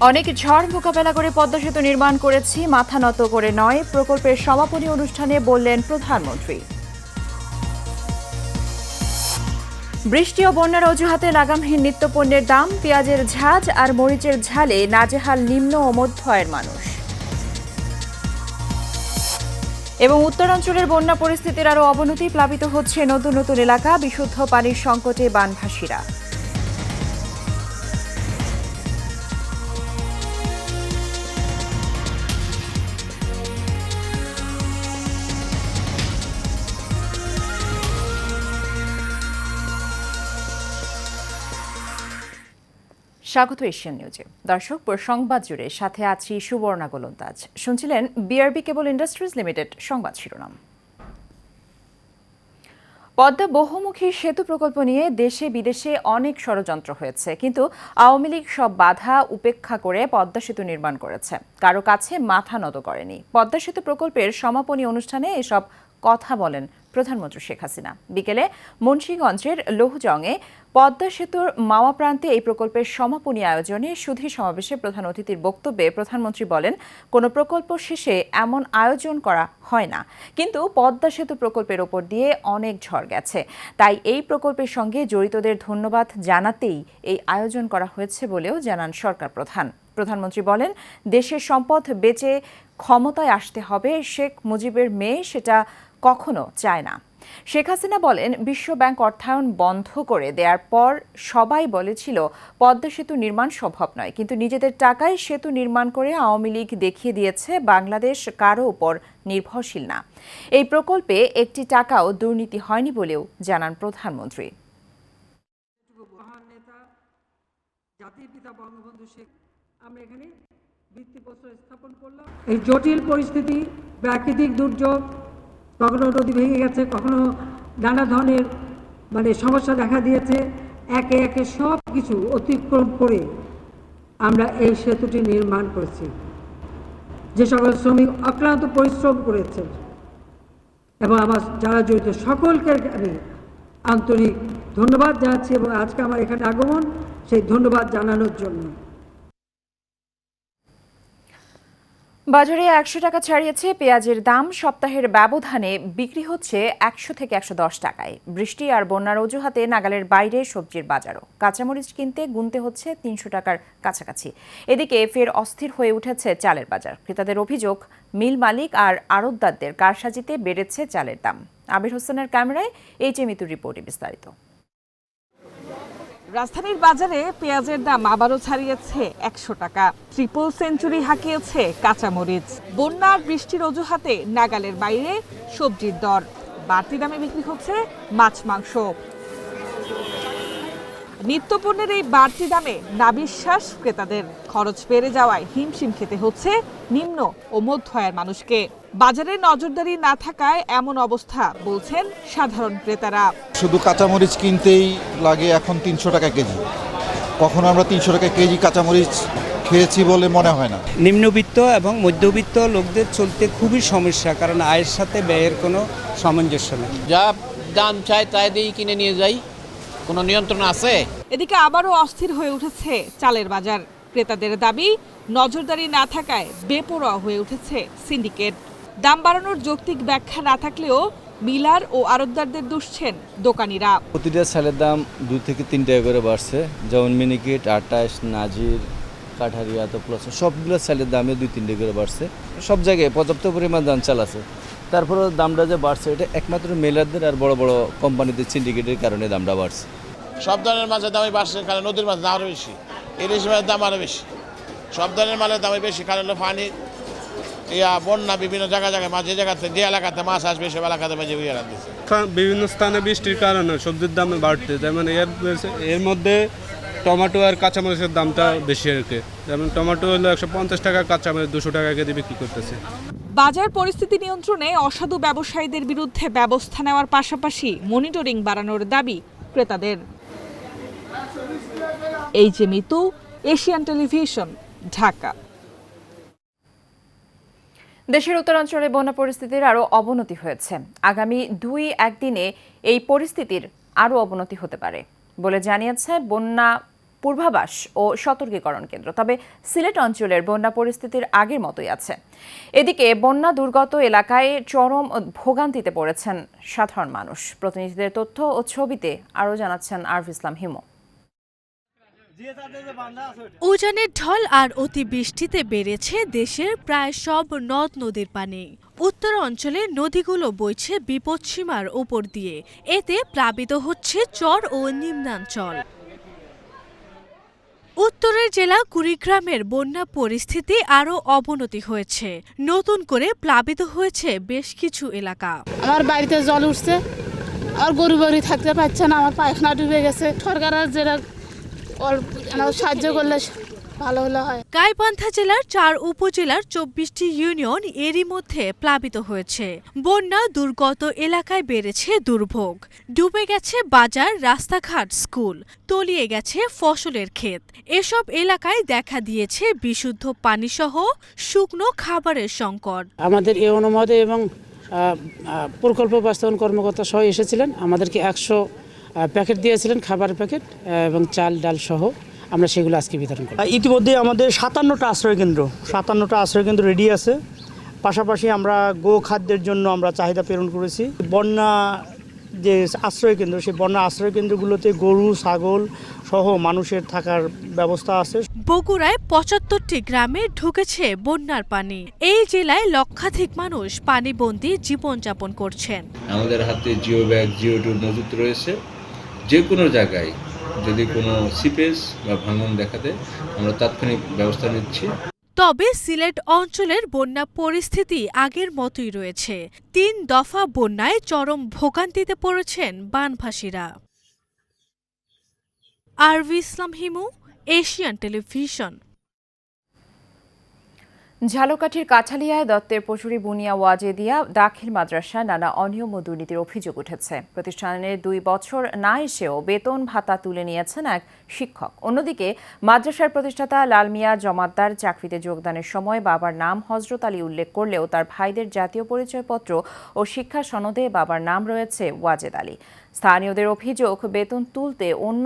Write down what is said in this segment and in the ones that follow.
অনেক ঝড় মোকাবেলা করে পদ্মা সেতু নির্মাণ করেছি, মাথা নত করে নয়, প্রকল্পের সমাপনী অনুষ্ঠানে বললেন প্রধানমন্ত্রী। বৃষ্টি ও বন্যার অজুহাতে লাগামহীন নিত্যপণ্যের দাম, পেঁয়াজের ঝাঁজ আর মরিচের ঝালে নাজেহাল নিম্ন ও মধ্য আয়ের মানুষ। এবং উত্তরাঞ্চলের বন্যা পরিস্থিতির আরও অবনতি, প্লাবিত হচ্ছে নতুন নতুন এলাকা, বিশুদ্ধ পানির সংকটে বানভাসীরা। স্বাগত এশিয়ান নিউজে। দর্শক, সংবাদ জুড়ে সাথে আছি সুবর্ণা গোলন্দাজ। শুনছিলেন বিআরবি কেবল ইন্ডাস্ট্রিজ লিমিটেড সংবাদ শিরোনাম। পদ্মা বহুমুখী সেতু প্রকল্প নিয়ে দেশে বিদেশে অনেক ষড়যন্ত্র হয়েছে, কিন্তু আওয়ামী লীগ সব বাধা উপেক্ষা করে পদ্মা সেতু নির্মাণ করেছে, কারো কাছে মাথা নত করেনি। পদ্মা সেতু প্রকল্পের সমাপনী অনুষ্ঠানে এসব কথা বলেন প্রধানমন্ত্রী শেখ হাসিনা। বিকেলে মুন্সিগঞ্জের লৌহজংয়ে পদ্মা সেতুর মাওয়া প্রান্তে এই প্রকল্পের সমাপনী আয়োজনে সুধী সমাবেশে প্রধান অতিথির বক্তব্যে প্রধানমন্ত্রী বলেন, কোনো প্রকল্প শেষে এমন আয়োজন করা হয় না, কিন্তু পদ্মা সেতু প্রকল্পের ওপর দিয়ে অনেক ঝড় গেছে, তাই এই প্রকল্পের সঙ্গে জড়িতদের ধন্যবাদ জানাতেই এই আয়োজন করা হয়েছে বলেও জানান সরকার প্রধান। প্রধানমন্ত্রী বলেন, দেশের সম্পদ বেচে ক্ষমতায় আসতে হবে শেখ মুজিবের মেয়ে সেটা কখনো চায় না। শেখ হাসিনা বলেন, বিশ্ব ব্যাংক অর্থায়ন বন্ধ করে দেওয়ার পর সবাই বলেছিল পদ্মা সেতু নির্মাণ সম্ভব নয়, কিন্তু নিজেদের টাকায় সেতু নির্মাণ করে আওয়ামী লীগ দেখিয়ে দিয়েছে বাংলাদেশ কারো উপর নির্ভরশীল না। এই প্রকল্পে একটি টাকাও দুর্নীতি হয়নি বলেও জানান প্রধানমন্ত্রী। আমরা এখানে ভিত্তিপ্রস্তর স্থাপন করলাম। এই জটিল পরিস্থিতি, প্রাকৃতিক দুর্যোগ, কখনো নদী ভেঙে গেছে, কখনো নানা ধরনের সমস্যা দেখা দিয়েছে, একে একে সব কিছু অতিক্রম করে আমরা এই সেতুটি নির্মাণ করেছি। যে সকল শ্রমিক অক্লান্ত পরিশ্রম করেছে এবং আমার যারা জড়িত সকলকে আমি আন্তরিক ধন্যবাদ জানাচ্ছি, এবং আজকে আমার এখানে আগমন সেই ধন্যবাদ জানানোর জন্য। বাজারে 100 টাকা ছাড়িয়েছে পেঁয়াজের দাম, সপ্তাহের ব্যবধানে বিক্রি হচ্ছে 100 থেকে 110 টাকায়। বৃষ্টি আর বন্যার অজুহাতে নাগালের বাইরে সবজির বাজারও, কাঁচামরিচ কিনতে গুনতে হচ্ছে 300 টাকার কাছাকাছি। এদিকে ফের অস্থির হয়ে উঠেছে চালের বাজার। ক্রেতাদের অভিযোগ, মিল মালিক আর আড়তদারদের কারসাজিতে বেড়েছে চালের দাম। আবির হোসেনের ক্যামেরায় এইচএম মিতুর রিপোর্টে বিস্তারিত। রাজধানীর বাজারে পেঁয়াজের দাম আবারও ছাড়িয়েছে 100 টাকা। ট্রিপল সেঞ্চুরি হাঁকিয়েছে কাঁচামরিচ। বন্যা আর বৃষ্টির অজুহাতে নাগালের বাইরে সবজির দর, বাড়তি দামে বিক্রি হচ্ছে মাছ মাংস। নিত্যপণ্যের এই বাড়তি দামে নাবিশ্বাস ক্রেতাদের। খরচ বেড়ে যাওয়ায় হিমশিম খেতে হচ্ছে নিম্ন ও মধ্য আয়ের মানুষকে। বাজারে নজরদারি না থাকায় এমন অবস্থা বলছেন সাধারণ ক্রেতারা। শুধু কাঁচামরিচ কিনতেই লাগে এখন 300 টাকা কেজি। কখনো আমরা 300 টাকা কেজি কাঁচামরিচ খেয়েছি বলে মনে হয় না। নিম্নবিত্ত এবং মধ্যবিত্ত লোকদের চলতে খুবই সমস্যা, কারণ আয়ের সাথে ব্যয়ের কোনো সামঞ্জস্য নেই। যা দাম চাই তাই দিয়েই কিনে নিয়ে যাই, কোনো নিয়ন্ত্রণ আছে? এদিকে আবারও অস্থির হয়ে উঠেছে চালের বাজার। ক্রেতাদের দাবি, নজরদারি না থাকায় বেপরোয়া হয়ে উঠেছে সিন্ডিকেট। দাম বাড়ানোর যৌক্তিক ব্যাখ্যা না থাকলেও মিলার ও আড়তদারদের দুষছেন দোকানিরা। প্রতিটা চালের দাম 2 থেকে 3 টাকা করে বাড়ছে, যেমন মিনিকেট, 28, নাজির, কাঠারিয়া, তো প্লাস সবগুলো চালের দামে 2-3 টাকা করে বাড়ছে। সব জায়গায় পর্যাপ্ত পরিমাণ ধান চাল আছে, তারপরে দামটা যে বাড়ছে এটা একমাত্র মেলারদের আর বড় বড় কোম্পানিদের সিন্ডিকেটের কারণে দামটা বাড়ছে। সব ধরনের মাছের দামই বাড়ছে, কারণ নদীর মাছের দাম আরও বেশি, ইলিশ মাছের দাম আরও বেশি, সব ধরনের মালের দামই বেশি। কারণ পানি বন্যা বিভিন্ন জায়গায় মাঝে জায়গাতে যে এলাকাতে মাছ আসবে সব এলাকাতে মাঝে বুঝে রাখতেছে। বিভিন্ন স্থানে বৃষ্টির কারণে সবজির দাম বাড়তে, যেমন এর মধ্যে টমেটো আর কাঁচামরিচের দামটা বেশি আর কি। যেমন টমেটো হলো 150 টাকা, কাঁচামরিচ 200 টাকা কেজি বিক্রি করতেছে। বাজার পরিস্থিতি নিয়ন্ত্রণে অসাধু ব্যবসায়ীদের বিরুদ্ধে ব্যবস্থা নেওয়ার পাশাপাশি মনিটরিং বাড়ানোর দাবি ক্রেতাদের। HM Mitu, Asian television, Dhaka. দেশের উত্তরাঞ্চলে বন্যা পরিস্থিতির আরও অবনতি হয়েছে। আগামী 2-1 দিনে এই পরিস্থিতির আরও অবনতি হতে পারে বলে জানিয়েছে বন্যা পূর্বাভাস ও সতর্কীকরণ কেন্দ্র। তবে সিলেট অঞ্চলের বন্যা পরিস্থিতির আগের মতোই আছে। এদিকে বন্যা দুর্গত এলাকায় চরম ভোগান্তিতে পড়েছেন সাধারণ মানুষ। প্রতিনিধিদের তথ্য ও ছবিতে আরও জানাচ্ছেন আরফ ইসলাম হিমু। উজানের ঢল আর অতিবৃষ্টিতে বেড়েছে দেশের প্রায় সব নদ নদীর পানি। উত্তর অঞ্চলের নদীগুলো বইছে বিপদসীমার উপর দিয়ে, এতে প্লাবিত হচ্ছে চর ও নিম্নাঞ্চল। উত্তরের জেলা কুড়িগ্রামের বন্যা পরিস্থিতি আরও অবনতি হয়েছে। নতুন করে প্লাবিত হয়েছে বেশ কিছু এলাকা। আমার বাড়িতে জল উঠছে, আর গরু গরু থাকতে পারছে না, আমার পায়খানা ডুবে গেছে। সরকারের যেটা সাহায্য করলে ভালো হলে হয়। গাইবান্ধা জেলার 4 উপজেলার 24টি ইউনিয়ন এরই মধ্যে প্লাবিত হয়েছে। বন্যা দুর্গত এলাকায় বেড়েছে দুর্ভোগ। ডুবে গেছে বাজার, রাস্তাঘাট, স্কুল, তলিয়ে গেছে ফসলের ক্ষেত। এসব এলাকায় দেখা দিয়েছে বিশুদ্ধ পানিসহ শুকনো খাবারের সংকট। আমাদের এই অনুমোদন এবং প্রকল্প বাস্তবায়ন কর্মকর্তা সহ এসেছিলেন, আমাদেরকে 100 প্যাকেট দিয়েছিলেন, খাবারের প্যাকেট এবং চাল ডাল সহ। আমরা সেগুলো আজকে বিতরণ করি। ইতিমধ্যে আমাদের 57টা আশ্রয়কেন্দ্র রেডি আছে। পাশাপাশি আমরা গো খাদ্যের জন্য আমরা চাহিদা প্রেরণ করেছি। বন্যা যে আশ্রয়কেন্দ্র, সেই বন্যা আশ্রয়কেন্দ্রগুলোতে গরু, ছাগল সহ মানুষের থাকার ব্যবস্থা আছে। বগুড়ায় 75টি গ্রামে ঢুকেছে বন্যার পানি। এই জেলায় লক্ষাধিক মানুষ পানিবন্দী জীবনযাপন করছেন। আমাদের হাতে জিও ব্যাগ, জিও টুর মজুত রয়েছে। যে কোনো জায়গায় যদি কোনো সিপেজ বা ভাঙন দেখা দেয়, আমরা তাৎক্ষণিক ব্যবস্থা নিচ্ছি। তবে সিলেট অঞ্চলের বন্যা পরিস্থিতি আগের মতোই রয়েছে। 3 দফা বন্যায় চরম ভোগান্তিতে পড়েছেন বানভাসীরা। আরফ ইসলাম হিমু, এশিয়ান টেলিভিশন। ঝালকাঠির কাঠালিয়ায় দত্তের পশুরি বুনিয়া ওয়াজেদিয়া দাখিল মাদ্রাসায় নানা অনিয়ম ও দুর্নীতির অভিযোগ উঠেছে। প্রতিষ্ঠানের 2 বছর না এসেও বেতন ভাতা তুলে নিয়েছেন এক শিক্ষক। অন্যদিকে মাদ্রাসার প্রতিষ্ঠাতা লাল মিয়া জমাদ্দার চাকরিতে যোগদানের সময় বাবার নাম হজরত আলী উল্লেখ করলেও তার ভাইদের জাতীয় পরিচয়পত্র ও শিক্ষা সনদে বাবার নাম রয়েছে ওয়াজেদ আলী। স্থানীয়দের অভিযোগ, বেতন তুলতে অন্য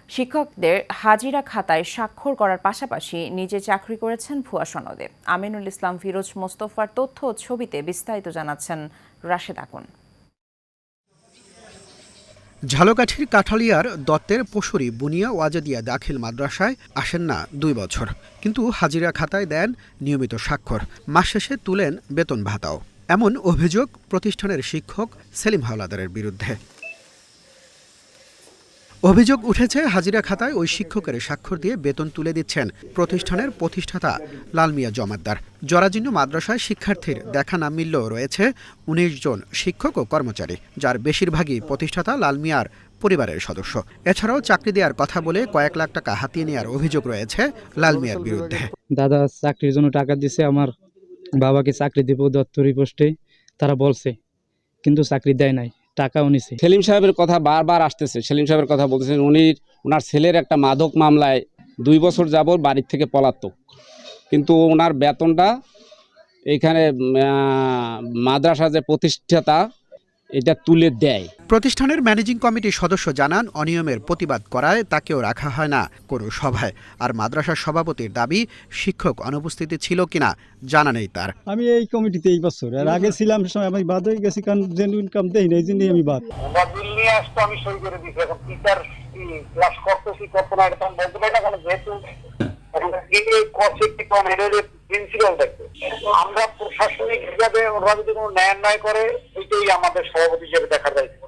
শিক্ষকদের হাজিরা খাতায় স্বাক্ষর করার পাশাপাশি নিজে চাকরি করেছেন ভুয়া সনদে। আমিনুল ইসলাম ফিরোজ মোস্তফার তথ্য ও ছবিতে বিস্তারিত জানাচ্ছেন রাশেদ আকুন। ঝালকাঠির কাঠালিয়ার দত্তের পশুরি বুনিয়া ওয়াজেদিয়া দাখিল মাদ্রাসায় আসেন না 2 বছর, কিন্তু হাজিরা খাতায় দেন নিয়মিত স্বাক্ষর। মাস শেষে তুলেন বেতন ভাতাও। এমন অভিযোগ প্রতিষ্ঠানের শিক্ষক সেলিম হাওলাদারের বিরুদ্ধে। অভিযোগ উঠেছে, হাজিরা খাতায় ওই শিক্ষকের স্বাক্ষর দিয়ে বেতন তুলে দিচ্ছেন প্রতিষ্ঠানের প্রতিষ্ঠাতা লাল মিয়া জমাদ্দার। জরাজীর্ণ মাদ্রাসায় শিক্ষার্থীর দেখা না মিললেও রয়েছে 19 জন শিক্ষক ও কর্মচারী, যার বেশিরভাগই প্রতিষ্ঠাতা লাল মিয়ার পরিবারের সদস্য। এছাড়াও চাকরি দেওয়ার কথা বলে কয়েক লাখ টাকা হাতিয়ে নেওয়ার অভিযোগ রয়েছে লাল মিয়ার বিরুদ্ধে। দাদা চাকরির জন্য টাকা দিছে, আমার বাবাকে চাকরি দিব দপ্তরি পোস্টে, তারা বলছে, কিন্তু চাকরি দেয় নাই, টাকাও নিছে। সেলিম সাহেবের কথা বারবার আসতেছে। সেলিম সাহেবের কথা বলতেছেন, ওনার ছেলের একটা মাদক মামলায় 2 বছর যাবত বাড়ির থেকে পলাতক, কিন্তু ওনার বেতনটা এখানে মাদ্রাসা যে প্রতিষ্ঠাতা এটা তুলে দেয়। প্রতিষ্ঠানের ম্যানেজিং কমিটির সদস্য জানান, অনিয়মের প্রতিবাদ করায় তাকেও রাখা হয় না কোনো সভায়। আর মাদ্রাসার সভাপতির দাবি, শিক্ষক অনুপস্থিতি ছিল কিনা জানা নেই তার। আমি এই কমিটিতে এই বছর, আর আগে ছিলাম সময় আমি বাদ হয়ে গেছি, কারণ জেনুইন কাম দেই না, এই জন্যই আমি বাদ। বিল নিয়ে আসতো, আমি সই করে দিয়েছি। এখন টিচার ক্লাস করতেছি করতে না, এটা বলতে পারি না, কারণ যেহেতু প্রিন্সিপাল দেখবে, আমরা প্রশাসনিক হিসাবে ওরা যদি কোনো ন্যায় করে, এটাই আমাদের সভাপতি হিসেবে দেখার দায়িত্ব।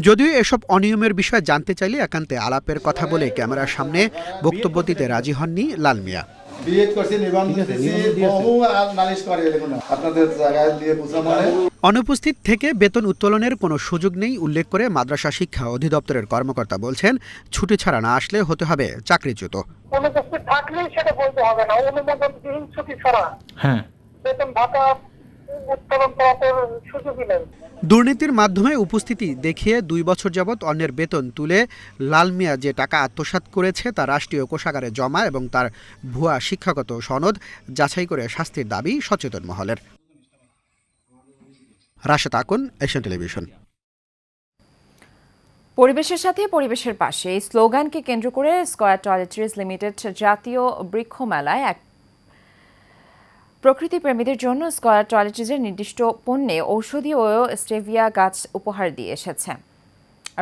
যদিও এসব অনিয়মের বিষয়ে জানতে চাইলে একান্তে আলাপের কথা বলে ক্যামেরার সামনে বক্তব্য দিতে রাজি হননি লাল মিয়া। অনুপস্থিত থেকে বেতন উত্তোলনের কোনো সুযোগ নেই উল্লেখ করে মাদ্রাসা শিক্ষা অধিদপ্তরের কর্মকর্তা বলছেন, ছুটি ছাড়া না আসলে হতে হবে চাকরিচ্যুত। অনুপস্থিত থাকলেই সেটা বলতে হবে না, অনুমোদনবিহীন ছুটি ছাড়া বেতন ভাতা উত্তোলন করার সুযোগই নেই। দুর্নীতির মাধ্যমে উপস্থিতি দেখিয়ে 2 বছর যাবৎ অন্যের বেতন তুলে লাল মিয়া যে টাকা আত্মসাৎ করেছে তা রাষ্ট্রীয় কোষাগারে জমা এবং তার ভুয়া শিক্ষাগত সনদ যাচাই করে শাস্তির দাবি সচেতন মহলের। Rashed Akun, Asian television. পরিবেশের সাথে পরিবেশের পাশে এই স্লোগানকে কেন্দ্র করে স্কয়ার টয়লেট্রিজ লিমিটেড জাতীয় বৃক্ষ মেলায় এক প্রকৃতি প্রেমীদের জন্য স্কয়ার টয়লেট্রিজের নির্দিষ্ট পণ্যে ঔষধি ও স্টেভিয়া গাছ উপহার দিয়ে এসেছে।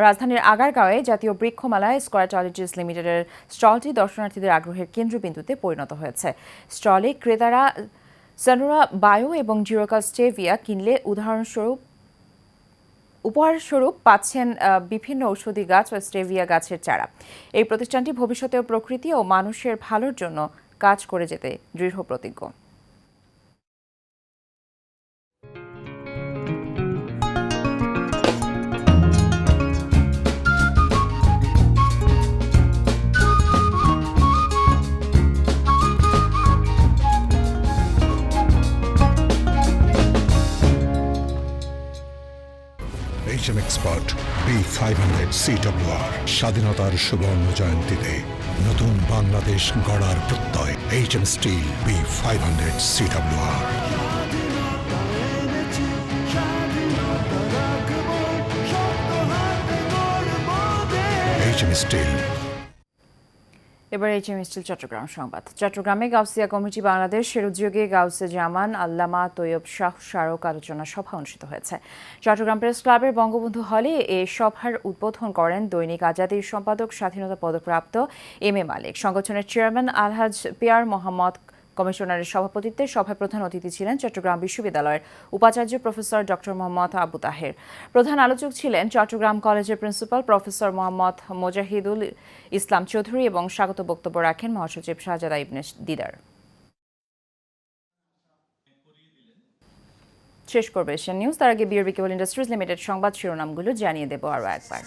রাজধানীর আগারগাঁওয়ে জাতীয় বৃক্ষ মেলায় স্কয়ার টয়লেট্রিজ লিমিটেডের স্টলটি দর্শনার্থীদের আগ্রহের কেন্দ্রবিন্দুতে পরিণত হয়েছে। স্টলে ক্রেতারা সানোরা বায়ো এবং জিরোকাল স্টেভিয়া কিনলে উপহারস্বরূপ পাচ্ছেন বিভিন্ন ঔষধি গাছ ও স্টেভিয়া গাছের চারা। এই প্রতিষ্ঠানটি ভবিষ্যতেও প্রকৃতি ও মানুষের ভালোর জন্য কাজ করে যেতে দৃঢ় প্রতিজ্ঞ। HM Expert B500 CWR স্বাধীনতার সুবর্ণ জয়ন্তীতে নতুন বাংলাদেশ গড়ার প্রত্যয় HM Steel B500 CWR। HM Steel। এবার HM স্টিল চট্টগ্রাম সংবাদ। চট্টগ্রামে গাউসিয়া কমিটি বাংলাদেশের উদ্যোগে গাউসে জামান আল্লামা তৈয়ব শাহ স্মারক আলোচনা সভা অনুষ্ঠিত হয়েছে। চট্টগ্রাম প্রেস ক্লাবের বঙ্গবন্ধু হলে এ সভার উদ্বোধন করেন দৈনিক আজাদীর সম্পাদক স্বাধীনতা পদকপ্রাপ্ত এম এ মালিক। সংগঠনের চেয়ারম্যান আলহাজ পিয়ার মোহাম্মদ কমিশনারের সভাপতিত্বে সভায় প্রধান অতিথি ছিলেন চট্টগ্রাম বিশ্ববিদ্যালয়ের উপাচার্য প্রফেসর ডক্টর মোহাম্মদ আবু তাহের। প্রধান আলোচক ছিলেন চট্টগ্রাম কলেজের প্রিন্সিপাল প্রফেসর মোহাম্মদ মোজাহিদুল ইসলাম চৌধুরী এবং স্বাগত বক্তব্য রাখেন মহাসচিব শাহজাদা ইবনে দিদার। শেষ করবে এশিয়ান নিউজ। তার আগে বিআরবি কেবল ইন্ডাস্ট্রিজ লিমিটেড সংবাদ শিরোনামগুলো জানিয়ে দেব আরও একবার।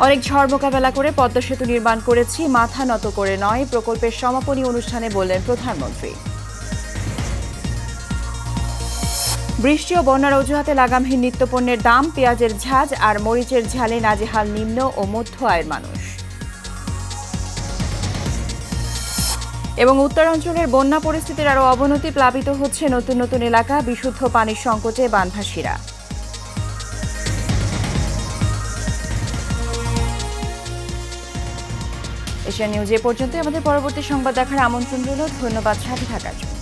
অনেক ঝড় মোকাবেলা করে পদ্মা সেতু নির্মাণ করেছি, মাথা নত করে নয়, প্রকল্পের সমাপনী অনুষ্ঠানে বললেন প্রধানমন্ত্রী। বৃষ্টি ও বন্যার অজুহাতে লাগামহীন নিত্যপণ্যের দাম, পেঁয়াজের ঝাঁজ আর মরিচের ঝালে নাজেহাল নিম্ন ও মধ্য আয়ের মানুষ। এবং উত্তরাঞ্চলের বন্যা পরিস্থিতির আরও অবনতি, প্লাবিত হচ্ছে নতুন নতুন এলাকা, বিশুদ্ধ পানির সংকটে বানভাসীরা। এশিয়ান নিউজ এ পর্যন্ত। আমাদের পরবর্তী সংবাদ দেখার আমন্ত্রণ রইল। ধন্যবাদ সাথে থাকার জন্য।